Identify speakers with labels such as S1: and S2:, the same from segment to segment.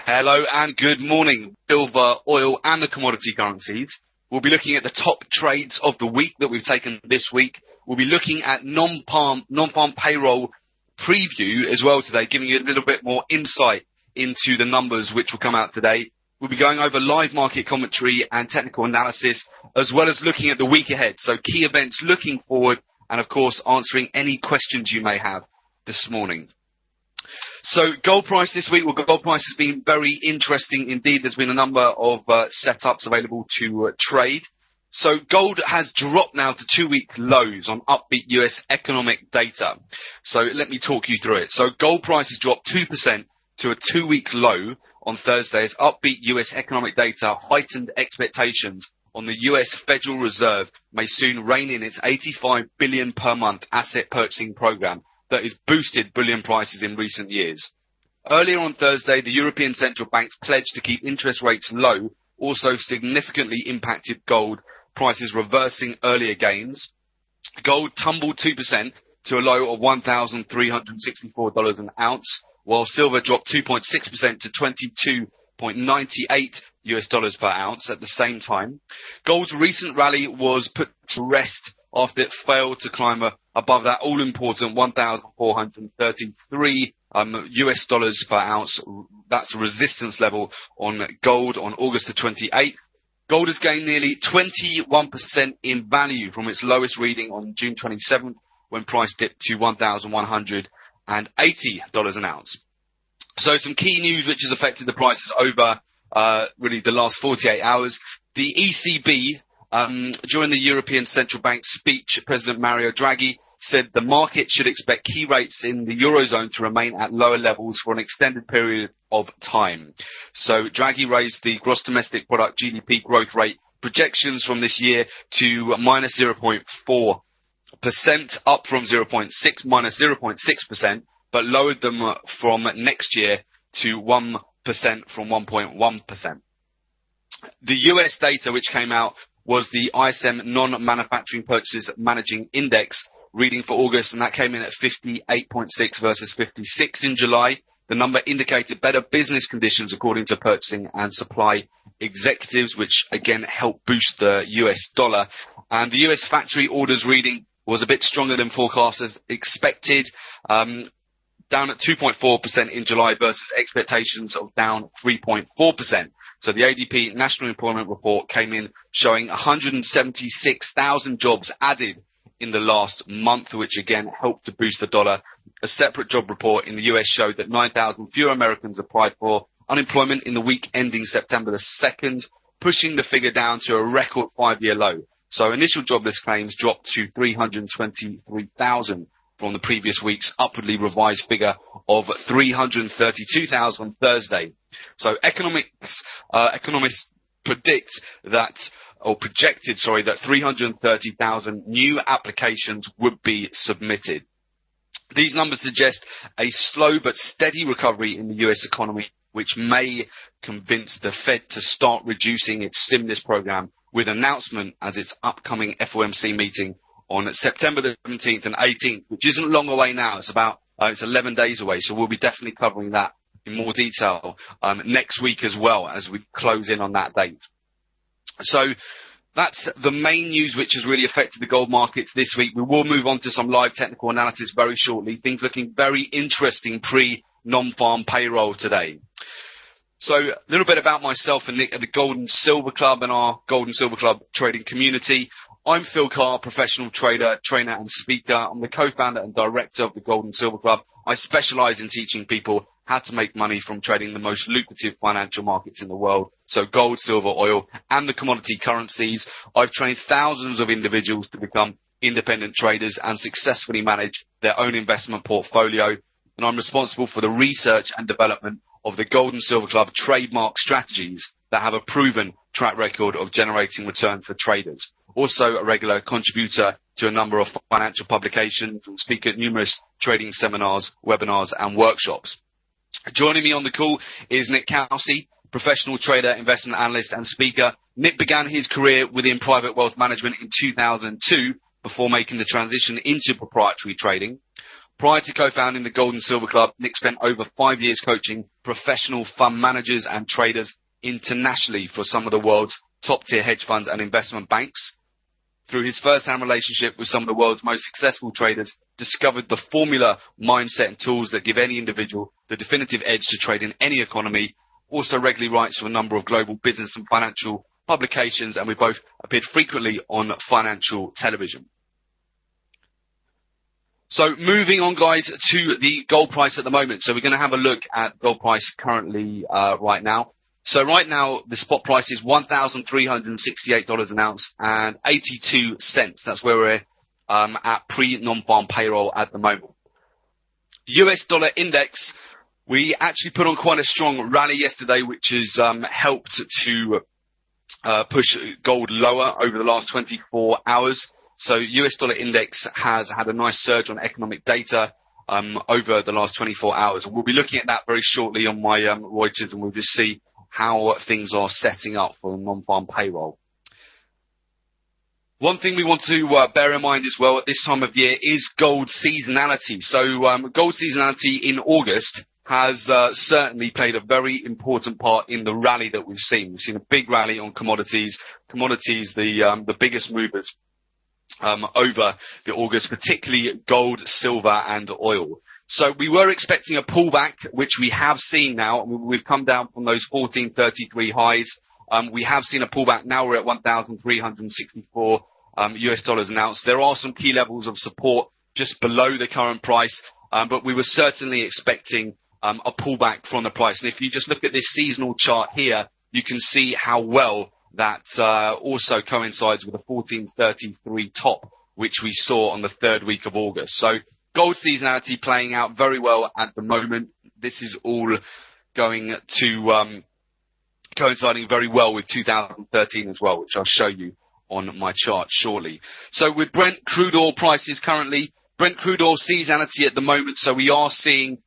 S1: Hello and good morning. Silver, oil and the commodity currencies. We'll be looking at the top trades of the week that we've taken this week. We'll be looking at non-farm payroll preview as well today, giving you a little bit more insight into the numbers which will come out today. We'll be going over live market commentary and technical analysis, as well as looking at the week ahead. So key events looking forward and, of course, answering any questions you may have this morning. So gold price this week, well, gold price has been very interesting indeed. There's been a number of setups available to trade. So gold has dropped now to 2-week lows on upbeat US economic data. So let me talk you through it. So gold price has dropped 2% to a 2-week low on Thursday as upbeat US economic data heightened expectations on the US Federal Reserve may soon rein in its $85 billion per month asset purchasing program that has boosted bullion prices in recent years. Earlier on Thursday, the European Central Bank's pledge to keep interest rates low also significantly impacted gold prices, reversing earlier gains. Gold tumbled 2% to a low of $1,364 an ounce, while silver dropped 2.6% to $22.98 per ounce at the same time. Gold's recent rally was put to rest after it failed to climb above that all-important 1,433 US dollars per ounce. That's a resistance level on gold on August the 28th. Gold has gained nearly 21% in value from its lowest reading on June 27th, when price dipped to $1,180 an ounce. So some key news which has affected the prices over really the last 48 hours. The ECB, during the European Central Bank speech, President Mario Draghi said the market should expect key rates in the Eurozone to remain at lower levels for an extended period of time. So Draghi raised the gross domestic product GDP growth rate projections from this year to minus 0.4%, up from minus 0.6%, but lowered them from next year to 1% from 1.1%. The US data which came out was the ISM non-manufacturing purchases managing index reading for August, and that came in at 58.6 versus 56 in July. The number indicated better business conditions according to purchasing and supply executives, which again helped boost the US dollar. And the US factory orders reading was a bit stronger than forecasters expected, down at 2.4% in July versus expectations of down 3.4%. So the ADP National Employment Report came in showing 176,000 jobs added in the last month, which again helped to boost the dollar. A separate job report in the US showed that 9,000 fewer Americans applied for unemployment in the week ending September the 2nd, pushing the figure down to a record 5-year low. So initial jobless claims dropped to 323,000 from the previous week's upwardly revised figure of 332,000 on Thursday. So economists projected that 330,000 new applications would be submitted. These numbers suggest a slow but steady recovery in the US economy, which may convince the Fed to start reducing its stimulus program with announcement as its upcoming FOMC meeting on September the 17th and 18th, which isn't long away now. It's 11 days away. So we'll be definitely covering that in more detail next week as well as we close in on that date. So that's the main news which has really affected the gold markets this week. We will move on to some live technical analysis very shortly. Things looking very interesting pre-non-farm payroll today. So a little bit about myself and Nick at the Gold and Silver Club and our Gold and Silver Club trading community. I'm Phil Carr, professional trader, trainer and speaker. I'm the co-founder and director of the Gold and Silver Club. I specialize in teaching people how to make money from trading the most lucrative financial markets in the world. So gold, silver, oil and the commodity currencies. I've trained thousands of individuals to become independent traders and successfully manage their own investment portfolio. And I'm responsible for the research and development of the Gold and Silver Club trademark strategies that have a proven track record of generating returns for traders. Also a regular contributor to a number of financial publications and speak at numerous trading seminars, webinars and workshops. Joining me on the call is Nick Kalsi, professional trader, investment analyst and speaker. Nick began his career within private wealth management in 2002 before making the transition into proprietary trading. Prior to co-founding the Gold and Silver Club, Nick spent over 5 years coaching professional fund managers and traders internationally for some of the world's top-tier hedge funds and investment banks. Through his first-hand relationship with some of the world's most successful traders, discovered the formula, mindset and tools that give any individual the definitive edge to trade in any economy. Also regularly writes for a number of global business and financial publications, and we both appeared frequently on financial television. So moving on, guys, to the gold price at the moment. So we're going to have a look at gold price currently right now. So right now, the spot price is $1,368 an ounce and 82 cents. That's where we're at pre-non-farm payroll at the moment. US dollar index, we actually put on quite a strong rally yesterday, which has helped to push gold lower over the last 24 hours. So US dollar index has had a nice surge on economic data over the last 24 hours. We'll be looking at that very shortly on my Reuters, and we'll just see how things are setting up for non-farm payroll. One thing we want to bear in mind as well at this time of year is gold seasonality. So gold seasonality in August has certainly played a very important part in the rally that we've seen. We've seen a big rally on commodities. Commodities, the biggest movers over the August, particularly gold, silver and oil. So we were expecting a pullback, which we have seen now. We've come down from those 1433 highs. We have seen a pullback. Now we're at 1,364 US dollars an ounce. There are some key levels of support just below the current price, but we were certainly expecting a pullback from the price. And if you just look at this seasonal chart here, you can see how well that also coincides with the 1433 top, which we saw on the third week of August. So gold seasonality playing out very well at the moment. This is all going to coinciding very well with 2013 as well, which I'll show you on my chart shortly. So with Brent crude oil prices currently, Brent crude oil seasonality at the moment. So we are seeing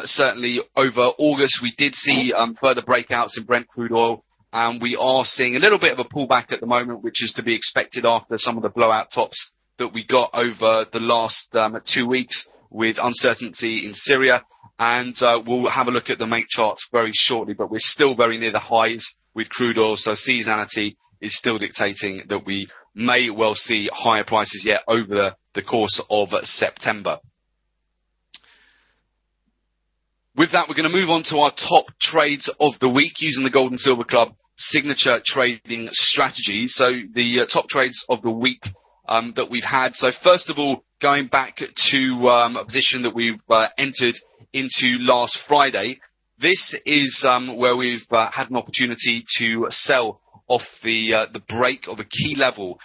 S1: certainly over August, we did see further breakouts in Brent crude oil. And we are seeing a little bit of a pullback at the moment, which is to be expected after some of the blowout tops that we got over the last 2 weeks with uncertainty in Syria. And we'll have a look at the main charts very shortly, but we're still very near the highs with crude oil. So seasonality is still dictating that we may well see higher prices yet over the course of September. With that, we're going to move on to our top trades of the week using the Gold and Silver Club signature trading strategy. So the top trades of the week that we've had. So first of all, going back to a position that we've entered into last Friday. This is where we've had an opportunity to sell off the break of a key level.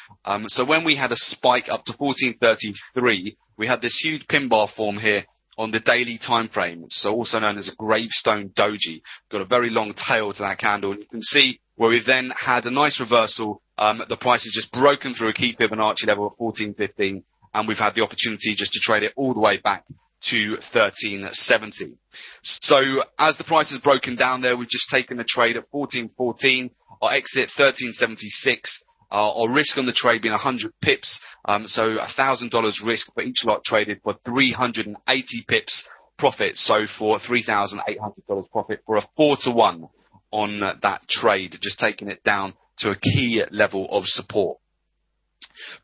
S1: So when we had a spike up to 1433, we had this huge pin bar form here on the daily time frame, so also known as a gravestone doji. Got a very long tail to that candle, and you can see where we've then had a nice reversal. The price has just broken through a key Fibonacci level of 1415, and we've had the opportunity just to trade it all the way back to 1370. So as the price has broken down there, we've just taken a trade at 1414, our exit 1376. Our risk on the trade being 100 pips, so $1,000 risk for each lot traded for 380 pips profit. So for $3,800 profit for a 4-to-1 on that trade, just taking it down to a key level of support.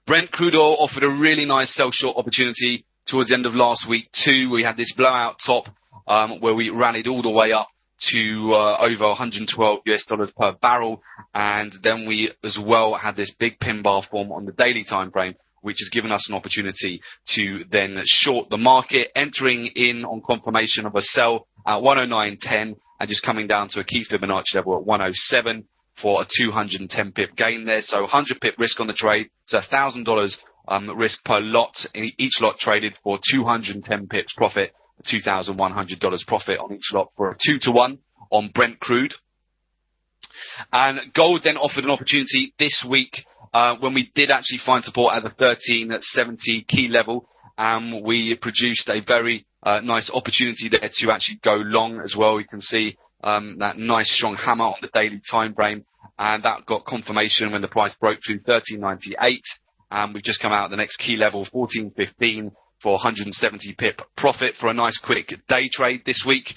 S1: Brent crude oil offered a really nice sell short opportunity towards the end of last week too. We had this blowout top where we rallied all the way up to over 112 US dollars per barrel, and then we as well had this big pin bar form on the daily time frame, which has given us an opportunity to then short the market, entering in on confirmation of a sell at 109.10 and just coming down to a key Fibonacci level at 107 for a 210 pip gain there. So 100 pip risk on the trade, so $1,000 risk per lot, each lot traded for 210 pips profit. $2,100 profit on each lot for a 2-to-1 on Brent crude. And gold then offered an opportunity this week when we did actually find support at the 1370 key level. We produced a very nice opportunity there to actually go long as well. You can see that nice strong hammer on the daily time frame, and that got confirmation when the price broke through 1398. We've just come out at the next key level, 1415. for 170 pip profit for a nice quick day trade this week.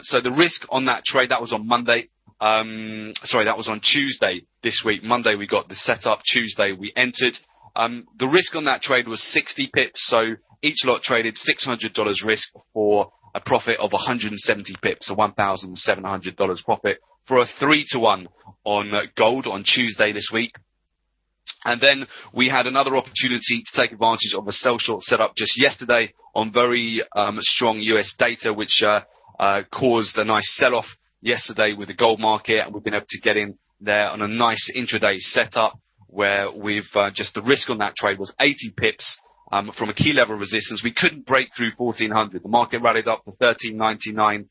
S1: So the risk on that trade, that was on Monday. That was on Tuesday this week. Monday we got the setup. Tuesday we entered. The risk on that trade was 60 pips. So each lot traded $600 risk for a profit of 170 pips, so $1,700 profit for a 3-to-1 on gold on Tuesday this week. And then we had another opportunity to take advantage of a sell short setup just yesterday on very strong US data, which caused a nice sell-off yesterday with the gold market, and we've been able to get in there on a nice intraday setup where we've just the risk on that trade was 80 pips from a key level of resistance. We couldn't break through 1400. The market rallied up to 1399.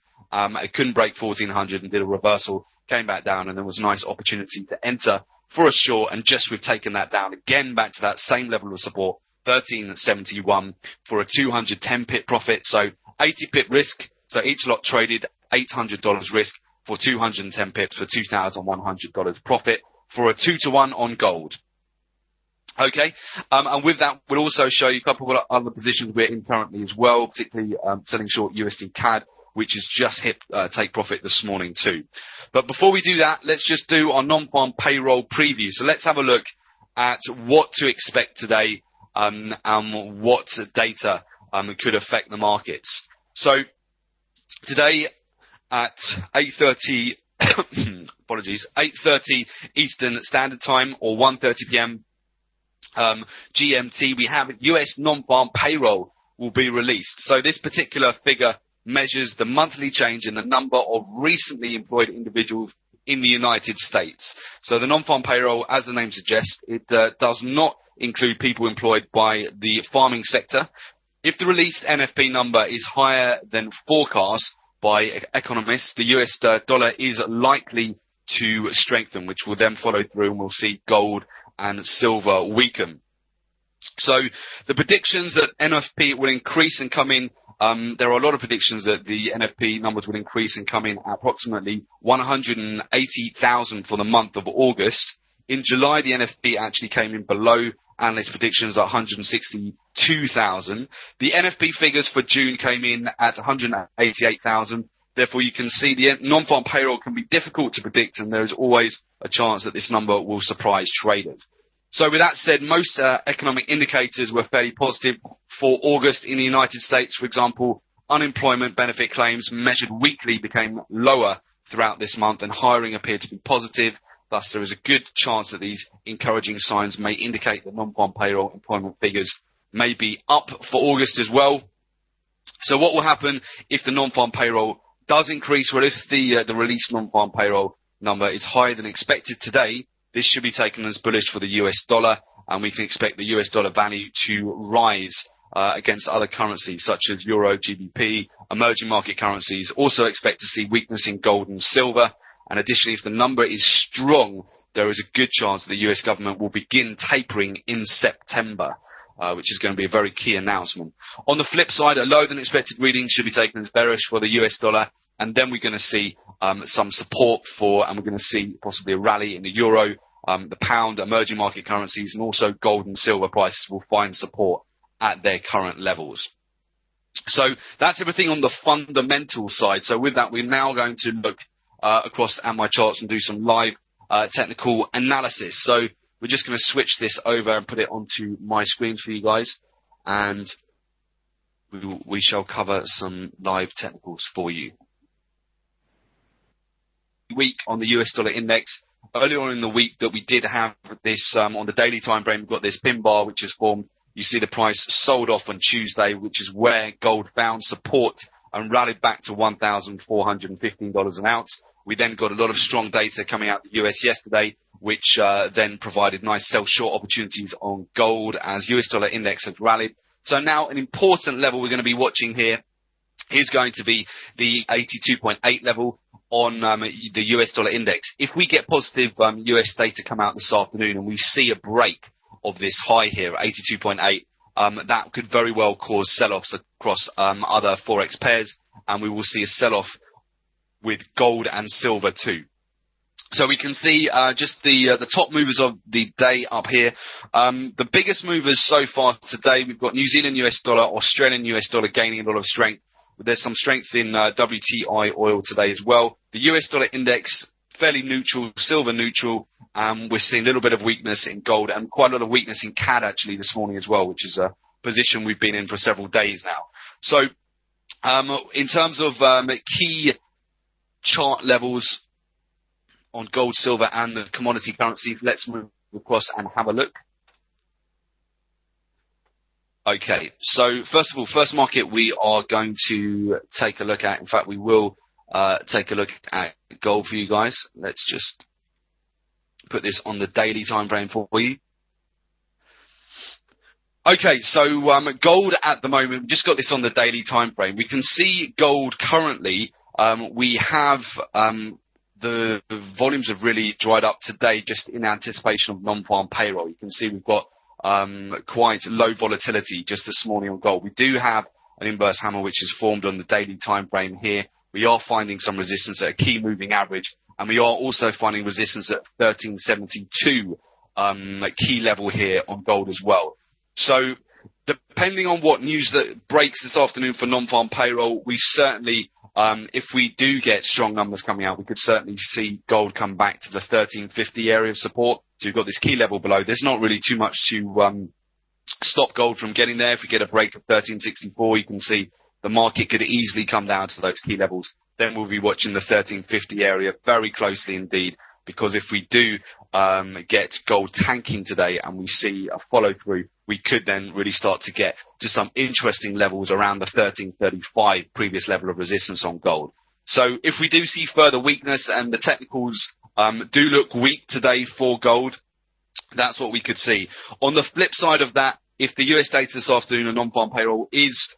S1: It couldn't break 1400 and did a reversal, came back down, and there was a nice opportunity to enter for a short, and just we've taken that down again back to that same level of support, 1371 for a 210 pip profit. So 80 pip risk. So each lot traded $800 risk for 210 pips for $2,100 profit for a 2-to-1 on gold. Okay, and with that, we'll also show you a couple of other positions we're in currently as well, particularly selling short USD CAD, which has just hit take profit this morning too. But before we do that, let's just do our non-farm payroll preview. So let's have a look at what to expect today and what data could affect the markets. So today at 8:30, apologies, 8:30 Eastern Standard Time or 1:30 p.m. GMT, we have US non-farm payroll will be released. So this particular figure measures the monthly change in the number of recently employed individuals in the United States. So the non-farm payroll, as the name suggests, it does not include people employed by the farming sector. If the released NFP number is higher than forecast by economists, the US dollar is likely to strengthen, which will then follow through, and we'll see gold and silver weaken. So the predictions that NFP will increase and come in, there are a lot of predictions that the NFP numbers will increase and come in at approximately 180,000 for the month of August. In July, the NFP actually came in below analyst predictions at 162,000. The NFP figures for June came in at 188,000. Therefore, you can see the non-farm payroll can be difficult to predict, and there is always a chance that this number will surprise traders. So with that said, most economic indicators were fairly positive for August in the United States. For example, unemployment benefit claims measured weekly became lower throughout this month, and hiring appeared to be positive. Thus, there is a good chance that these encouraging signs may indicate that non-farm payroll employment figures may be up for August as well. So what will happen if the non-farm payroll does increase? Well, if the released non-farm payroll number is higher than expected today, this should be taken as bullish for the US dollar, and we can expect the US dollar value to rise against other currencies such as Euro, GBP, emerging market currencies. Also expect to see weakness in gold and silver. And additionally, if the number is strong, there is a good chance that the US government will begin tapering in September, which is going to be a very key announcement. On the flip side, a lower than expected reading should be taken as bearish for the US dollar. And then we're going to see some support and we're going to see possibly a rally in the euro, the pound, emerging market currencies, and also gold and silver prices will find support at their current levels. So that's everything on the fundamental side. So with that, we're now going to look across at my charts and do some live technical analysis. So we're just going to switch this over and put it onto my screen for you guys, and we shall cover some live technicals for you. Week on the US dollar index. Earlier on in the week that we did have this on the daily time frame, we've got this pin bar which is formed. You see the price sold off on Tuesday, which is where gold found support and rallied back to $1,415 an ounce. We then got a lot of strong data coming out of the US yesterday, which then provided nice sell short opportunities on gold as US dollar index has rallied. So now an important level we're going to be watching here is going to be the 82.8 level on the US dollar index. If we get positive US data come out this afternoon and we see a break of this high here at 82.8, that could very well cause sell-offs across other forex pairs, and we will see a sell-off with gold and silver too. So we can see just the top movers of the day up here. The biggest movers so far today, we've got New Zealand US dollar, Australian US dollar gaining a lot of strength. There's some strength in WTI oil today as well. The US dollar index, fairly neutral, silver neutral. We're seeing a little bit of weakness in gold and quite a lot of weakness in CAD actually this morning as well, which is a position we've been in for several days now. So in terms of key chart levels on gold, silver, and the commodity currencies, let's move across and have a look. Okay, so first of all, first market we are going to take a look at. In fact, we will take a look at gold for you guys. Let's just put this on the daily time frame for you. Okay, so gold at the moment, we've just got this on the daily time frame. We can see gold currently, we have the volumes have really dried up today just in anticipation of non-farm payroll. You can see we've got quite low volatility just this morning on gold. We do have an inverse hammer which is formed on the daily time frame here. We are finding some resistance at a key moving average, and we are also finding resistance at 1372 key level here on gold as well. So depending on what news that breaks this afternoon for non-farm payroll, we certainly, if we do get strong numbers coming out, we could certainly see gold come back to the 1350 area of support. So we've got this key level below. There's not really too much to stop gold from getting there. If we get a break of 1364, you can see the market could easily come down to those key levels. Then we'll be watching the 1350 area very closely indeed, because if we do get gold tanking today and we see a follow through, we could then really start to get to some interesting levels around the 1335 previous level of resistance on gold. So if we do see further weakness and the technicals do look weak today for gold, that's what we could see. On the flip side of that, if the US data this afternoon on non-farm payroll is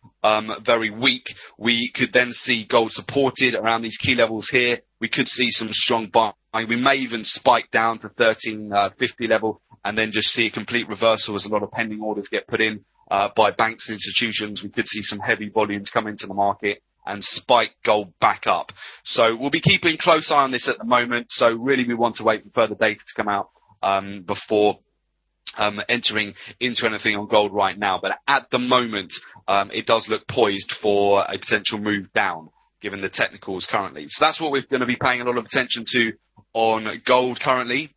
S1: very weak, we could then see gold supported around these key levels here. We could see some strong buying. We may even spike down to 1350 level and then just see a complete reversal as a lot of pending orders get put in by banks and institutions. We could see some heavy volumes come into the market and spike gold back up. So we'll be keeping a close eye on this at the moment. So really we want to wait for further data to come out before entering into anything on gold right now. But at the moment, it does look poised for a potential move down, given the technicals currently. So that's what we're going to be paying a lot of attention to on gold currently.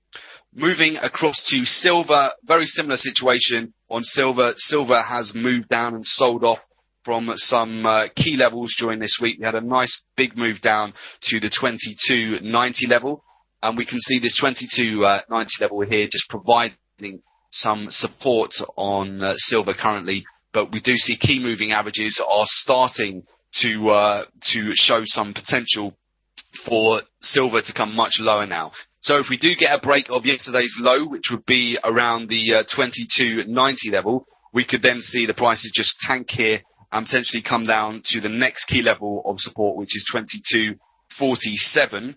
S1: Moving across to silver, very similar situation on silver. Silver has moved down and sold off from some key levels during this week. We had a nice big move down to the 22.90 level. And we can see this 22.90 level here just providing some support on silver currently. But we do see key moving averages are starting to show some potential for silver to come much lower now. So if we do get a break of yesterday's low, which would be around the 22.90 level, we could then see the prices just tank here and potentially come down to the next key level of support, which is 22.47.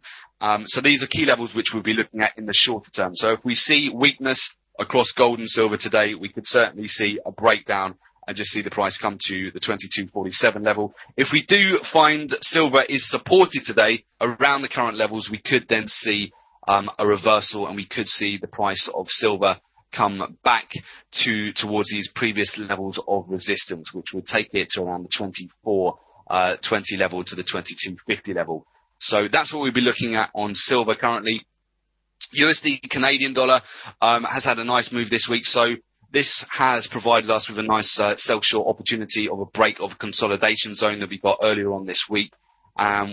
S1: So these are key levels which we'll be looking at in the shorter term. So if we see weakness across gold and silver today, we could certainly see a breakdown and just see the price come to the 22.47 level. If we do find silver is supported today around the current levels, we could then see a reversal and we could see the price of silver come back towards these previous levels of resistance, which would take it to around the 24.20 level to the 22.50 level. So that's what we'll be looking at on silver currently. USD Canadian dollar has had a nice move this week, so this has provided us with a nice sell short opportunity of a break of consolidation zone that we got earlier on this week.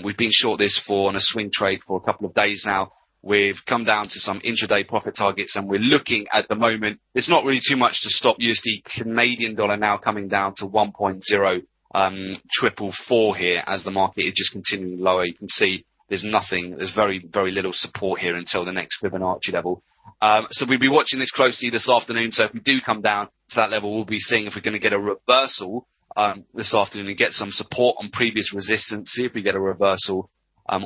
S1: We've been short this on a swing trade for a couple of days now. We've come down to some intraday profit targets, and we're looking at the moment. There's not really too much to stop USD Canadian dollar now coming down to 1.0444 here as the market is just continuing lower. You can see there's very, very little support here until the next Fibonacci level. So we'll be watching this closely this afternoon. So if we do come down to that level, we'll be seeing if we're going to get a reversal this afternoon and get some support on previous resistance, see if we get a reversal,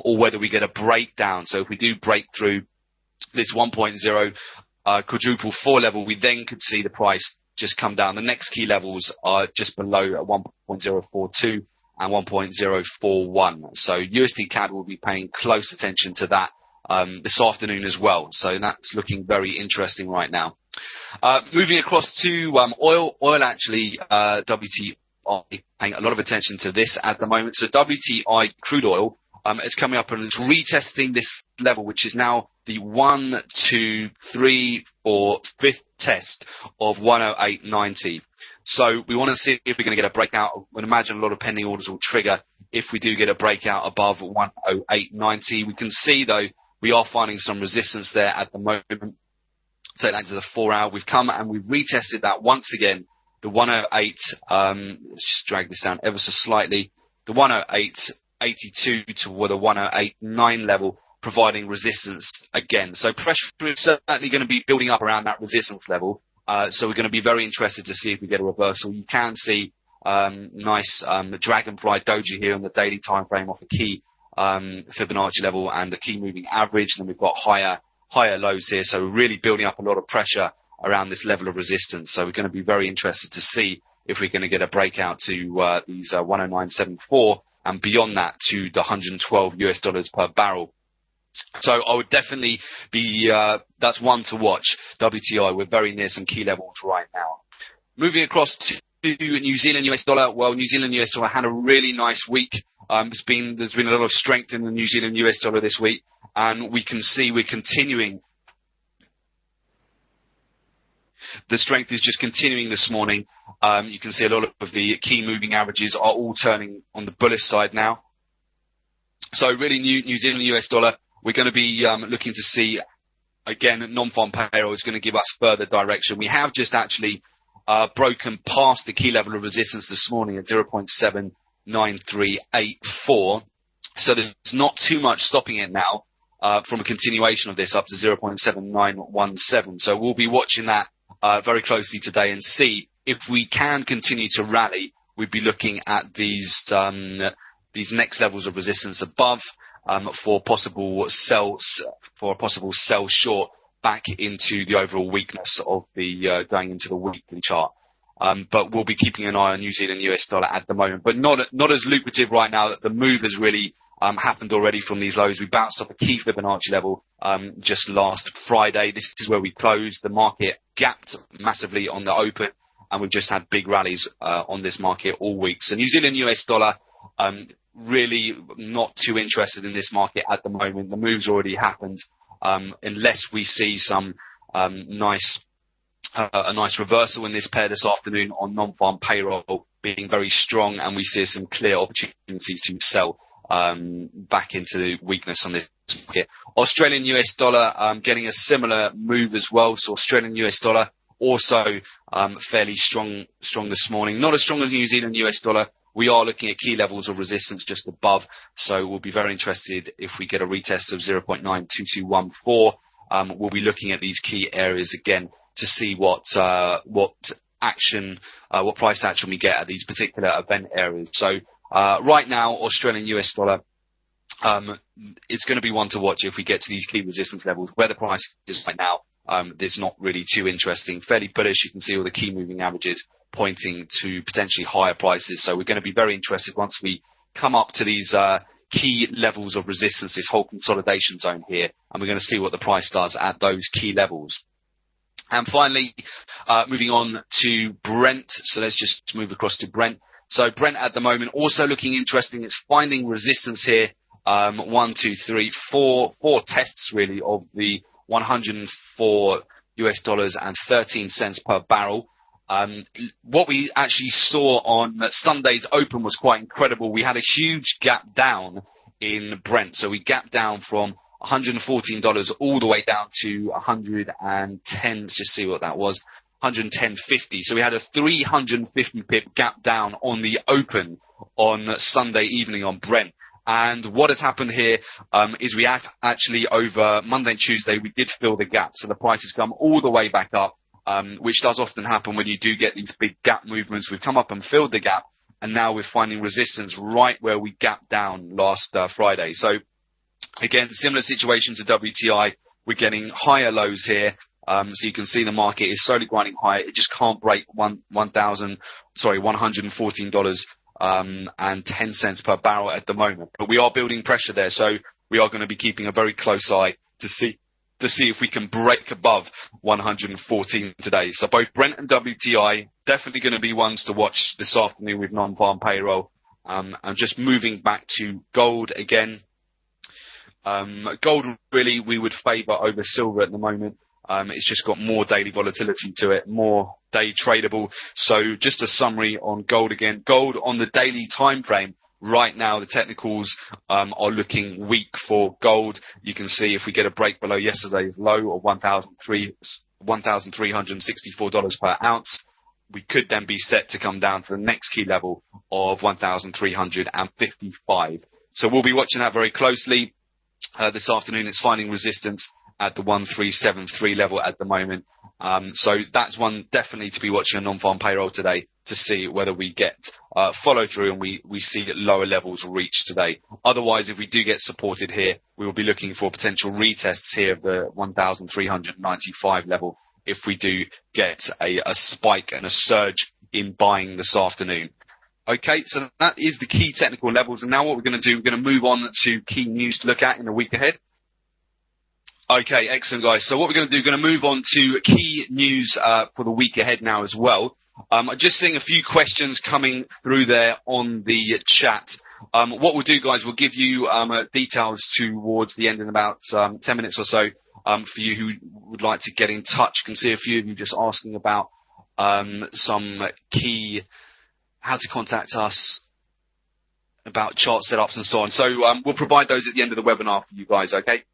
S1: or whether we get a breakdown. So if we do break through this 1.0 quadruple 4 level, we then could see the price just come down. The next key levels are just below at 1.042 and 1.041. So USD CAD will be paying close attention to that this afternoon as well. So that's looking very interesting right now. Moving across to oil actually, WTI paying a lot of attention to this at the moment. So WTI crude oil is coming up and it's retesting this level, which is now the 1, 2, 3, 4, 5th test of 108.90. So we want to see if we're going to get a breakout. I would imagine a lot of pending orders will trigger if we do get a breakout above 108.90. We can see, though, we are finding some resistance there at the moment. Take that to the 4 hour. We've come and we've retested that once again. The 108, let's just drag this down ever so slightly. The 108.82 to the 108.9 level, providing resistance again. So pressure is certainly going to be building up around that resistance level. So we're going to be very interested to see if we get a reversal. You can see nice dragonfly doji here on the daily time frame off a key Fibonacci level and the key moving average. And then we've got higher lows here. So we're really building up a lot of pressure around this level of resistance. So we're going to be very interested to see if we're going to get a breakout to these 109.74 and beyond that to the $112 per barrel. So I would definitely be, that's one to watch. WTI, we're very near some key levels right now. Moving across to New Zealand US dollar. Well, New Zealand US dollar had a really nice week. There's been a lot of strength in the New Zealand US dollar this week, and we can see we're continuing. The strength is just continuing this morning. You can see a lot of the key moving averages are all turning on the bullish side now. So really New Zealand US dollar, we're going to be looking to see, again, non-farm payroll is going to give us further direction. We have just actually broken past the key level of resistance this morning at 0.79384. So there's not too much stopping it now from a continuation of this up to 0.7917. So we'll be watching that very closely today and see if we can continue to rally. We'd be looking at these next levels of resistance above for a possible sell short back into the overall weakness of the going into the weekly chart. But we'll be keeping an eye on New Zealand US dollar at the moment, but not as lucrative right now. That the move has really happened already from these lows. We bounced off a key Fibonacci level just last Friday. This is where we closed. The market gapped massively on the open, and we've just had big rallies on this market all week. So New Zealand US dollar, really not too interested in this market at the moment. The move's already happened. Unless we see some a nice reversal in this pair this afternoon on non-farm payroll being very strong, and we see some clear opportunities to sell back into the weakness on this market. Australian US dollar getting a similar move as well. So Australian US dollar also fairly strong this morning. Not as strong as New Zealand US dollar. We are looking at key levels of resistance just above, so we'll be very interested if we get a retest of 0.92214. We'll be looking at these key areas again to see what price action we get at these particular event areas. So right now, Australian US dollar, it's going to be one to watch if we get to these key resistance levels. Where the price is right now, it's not really too interesting. Fairly bullish. You can see all the key moving averages pointing to potentially higher prices. So we're going to be very interested once we come up to these key levels of resistance, this whole consolidation zone here, and we're going to see what the price does at those key levels. And finally, moving on to Brent. So let's just move across to Brent. So Brent at the moment also looking interesting. It's finding resistance here. 1, 2, 3, 4 tests really of the $104 and 13 cents per barrel. What we actually saw on Sunday's open was quite incredible. We had a huge gap down in Brent. So we gapped down from $114 all the way down to 110. Let's just see what that was. 110.50. So we had a 350 pip gap down on the open on Sunday evening on Brent. And what has happened here is we have actually over Monday and Tuesday, we did fill the gap. So the price has come all the way back up, which does often happen when you do get these big gap movements. We've come up and filled the gap, and now we're finding resistance right where we gapped down last Friday. So again, similar situation to WTI. We're getting higher lows here. So you can see the market is slowly grinding higher. It just can't break $114 and 10 cents per barrel at the moment. But we are building pressure there. So we are going to be keeping a very close eye to see if we can break above 114 today. So both Brent and WTI definitely going to be ones to watch this afternoon with non-farm payroll. And just moving back to gold again. Gold really we would favour over silver at the moment. It's just got more daily volatility to it, more day tradable. So just a summary on gold again. Gold on the daily time frame. Right now, the technicals are looking weak for gold. You can see if we get a break below yesterday's low of $1,364 per ounce, we could then be set to come down to the next key level of 1,355. So we'll be watching that very closely. This afternoon, it's finding resistance at the 1,373 level at the moment. So that's one definitely to be watching a non-farm payroll today to see whether we get follow through and we see lower levels reached today. Otherwise, if we do get supported here, we will be looking for potential retests here of the 1,395 level if we do get a spike and a surge in buying this afternoon. Okay, so that is the key technical levels. And now what we're going to do, we're going to move on to key news to look at in the week ahead. Okay, excellent, guys. So what we're going to do, we're going to move on to key news for the week ahead now as well. I'm just seeing a few questions coming through there on the chat. What we'll do, guys, we'll give you details towards the end in about 10 minutes or so for you who would like to get in touch. You can see a few of you just asking about some key, how to contact us, about chart setups and so on. So we'll provide those at the end of the webinar for you guys, okay?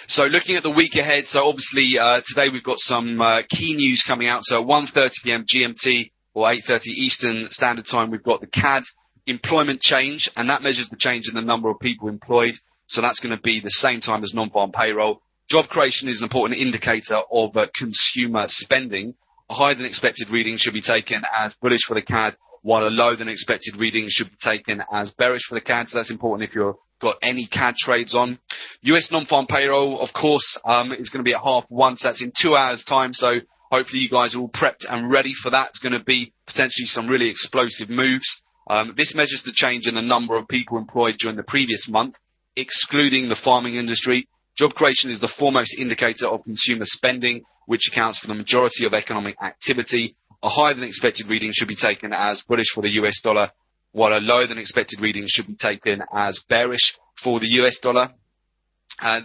S1: So looking at the week ahead, so obviously today we've got some key news coming out. So at 1:30 p.m. GMT or 8:30 Eastern Standard Time, we've got the CAD employment change, and that measures the change in the number of people employed. So that's going to be the same time as non-farm payroll. Job creation is an important indicator of consumer spending. A higher than expected reading should be taken as bullish for the CAD, while a lower than expected reading should be taken as bearish for the CAD. So that's important if you've got any CAD trades on. US non-farm payroll, of course, is going to be at 1:30. So that's in 2 hours' time. So hopefully you guys are all prepped and ready for that. It's going to be potentially some really explosive moves. This measures the change in the number of people employed during the previous month, excluding the farming industry. Job creation is the foremost indicator of consumer spending, which accounts for the majority of economic activity. A higher than expected reading should be taken as bullish for the US dollar, while a lower than expected reading should be taken as bearish for the US dollar.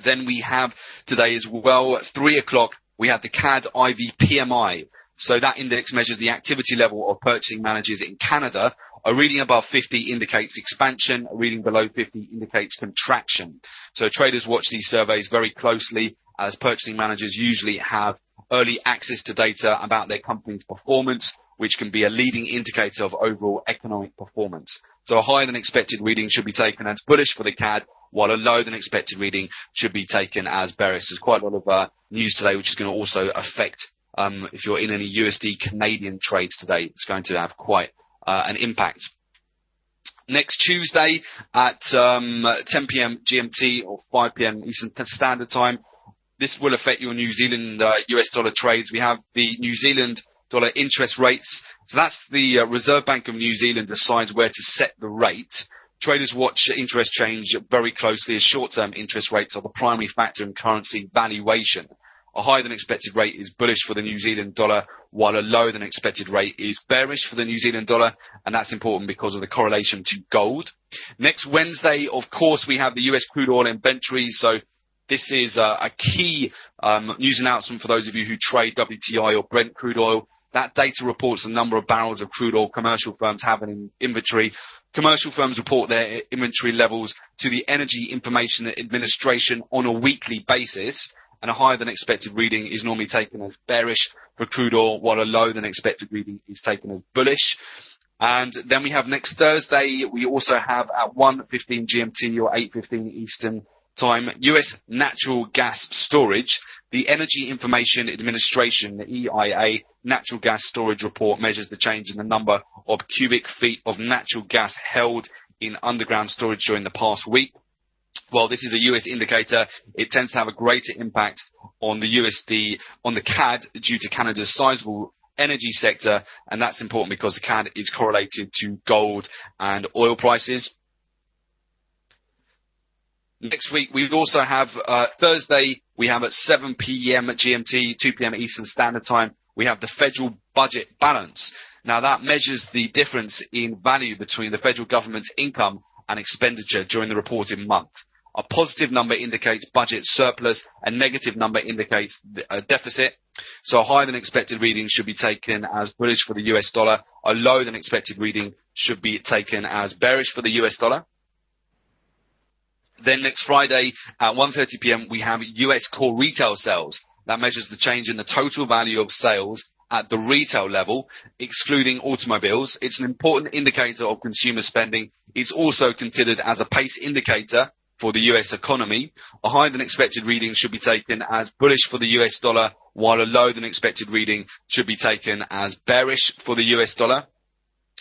S1: Then we have today as well, at 3 o'clock, we have the CAD IV PMI. So that index measures the activity level of purchasing managers in Canada. A reading above 50 indicates expansion. A reading below 50 indicates contraction. So traders watch these surveys very closely, as purchasing managers usually have early access to data about their company's performance, which can be a leading indicator of overall economic performance. So a higher than expected reading should be taken as bullish for the CAD, while a lower than expected reading should be taken as bearish. There's quite a lot of news today, which is going to also affect, if you're in any USD Canadian trades today, it's going to have quite an impact. Next Tuesday at 10 p.m. GMT or 5 p.m. Eastern Standard Time, this will affect your New Zealand US dollar trades. We have the New Zealand dollar interest rates. So that's the Reserve Bank of New Zealand decides where to set the rate. Traders watch interest change very closely, as short-term interest rates are the primary factor in currency valuation. A higher than expected rate is bullish for the New Zealand dollar, while a lower than expected rate is bearish for the New Zealand dollar, and that's important because of the correlation to gold. Next Wednesday, of course, we have the US Crude Oil Inventories. So this is a key news announcement for those of you who trade WTI or Brent crude oil. That data reports the number of barrels of crude oil commercial firms have in inventory. Commercial firms report their inventory levels to the Energy Information Administration on a weekly basis, and a higher than expected reading is normally taken as bearish for crude oil, while a lower than expected reading is taken as bullish. And then we have next Thursday, we also have at 1:15 GMT or 8:15 Eastern Time, US natural gas storage. The Energy Information Administration, the EIA, natural gas storage report measures the change in the number of cubic feet of natural gas held in underground storage during the past week. While this is a US indicator, it tends to have a greater impact on the USD, on the CAD, due to Canada's sizable energy sector, and that's important because the CAD is correlated to gold and oil prices. Next week, we also have Thursday, we have at 7 p.m. GMT, 2 p.m. Eastern Standard Time, we have the federal budget balance. Now, that measures the difference in value between the federal government's income and expenditure during the reported month. A positive number indicates budget surplus, a negative number indicates a deficit. So a higher than expected reading should be taken as bullish for the US dollar. A lower than expected reading should be taken as bearish for the US dollar. Then next Friday at 1:30 p.m. we have US core retail sales. That measures the change in the total value of sales at the retail level, excluding automobiles. It's an important indicator of consumer spending. It's also considered as a pace indicator for the US economy. A higher than expected reading should be taken as bullish for the US dollar, while a lower than expected reading should be taken as bearish for the US dollar.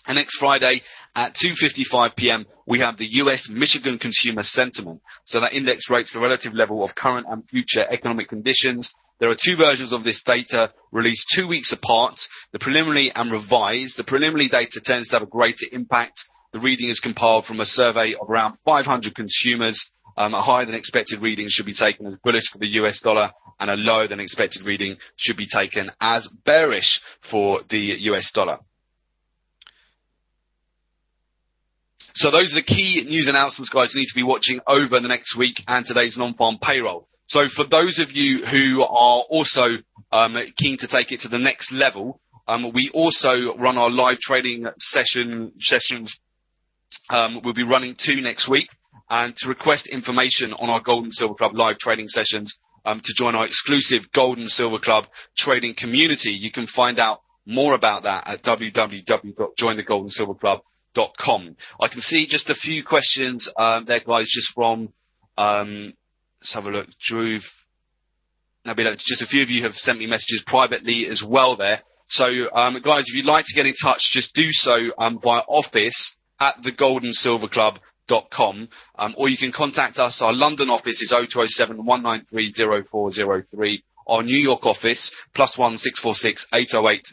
S1: And next Friday at 2:55 p.m. we have the US Michigan Consumer Sentiment. So that index rates the relative level of current and future economic conditions. There are two versions of this data released 2 weeks apart, the preliminary and revised. The preliminary data tends to have a greater impact. The reading is compiled from a survey of around 500 consumers. A higher than expected reading should be taken as bullish for the US dollar, and a lower than expected reading should be taken as bearish for the US dollar. So those are the key news announcements, guys, you need to be watching over the next week and today's non-farm payroll. So for those of you who are also keen to take it to the next level, we also run our live trading sessions. We'll be running 2 next week. And to request information on our Gold and Silver Club live trading sessions, to join our exclusive Gold and Silver Club trading community, you can find out more about that at www.jointhegoldandsilverclub.com. I can see just a few questions there, guys, just from, let's have a look, Drew. Just a few of you have sent me messages privately as well there. So, guys, if you'd like to get in touch, just do so via office@thegoldandsilverclub.com, or you can contact us. Our London office is 0207 193 0403. Our New York office, +1 646 808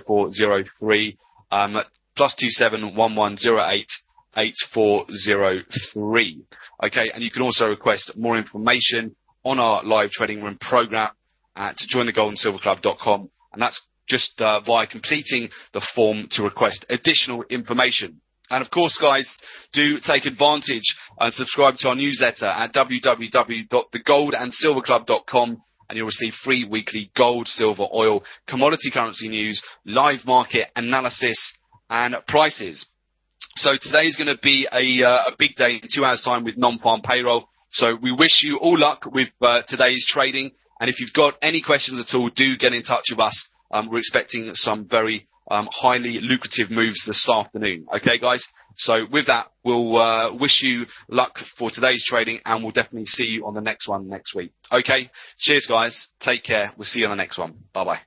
S1: 0403, +27 1108 8403. Okay, and you can also request more information on our live trading room program at jointhegoldandsilverclub.com, and that's just via completing the form to request additional information. And of course, guys, do take advantage and subscribe to our newsletter at www.thegoldandsilverclub.com, and you'll receive free weekly gold, silver, oil, commodity currency news, live market analysis, and prices. So today is going to be a big day in 2 hours' time with non-farm payroll. So we wish you all luck with today's trading. And if you've got any questions at all, do get in touch with us. We're expecting some very highly lucrative moves this afternoon. Okay, guys? So with that, we'll wish you luck for today's trading, and we'll definitely see you on the next one next week. Okay? Cheers, guys. Take care. We'll see you on the next one. Bye-bye.